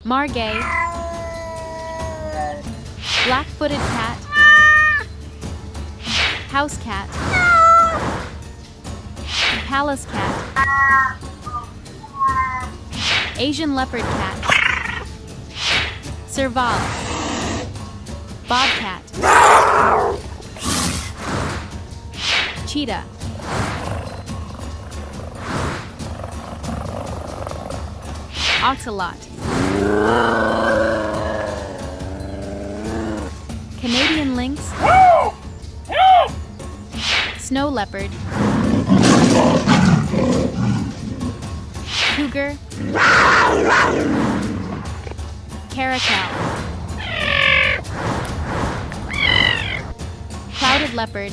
Margay, black-footed cat, house cat, Pallas cat, Asian leopard cat, serval, bobcat, cheetah, ocelot, Canadian lynx, snow leopard, cougar, caracal, clouded leopard,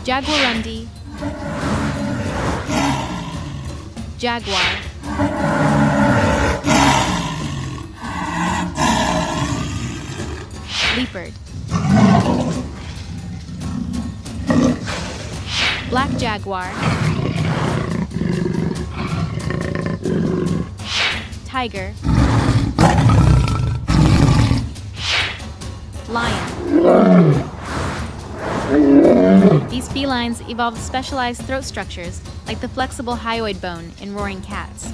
jaguarundi, jaguar, leopard, black jaguar, tiger, lion. These felines evolved specialized throat structures like the flexible hyoid bone in roaring cats.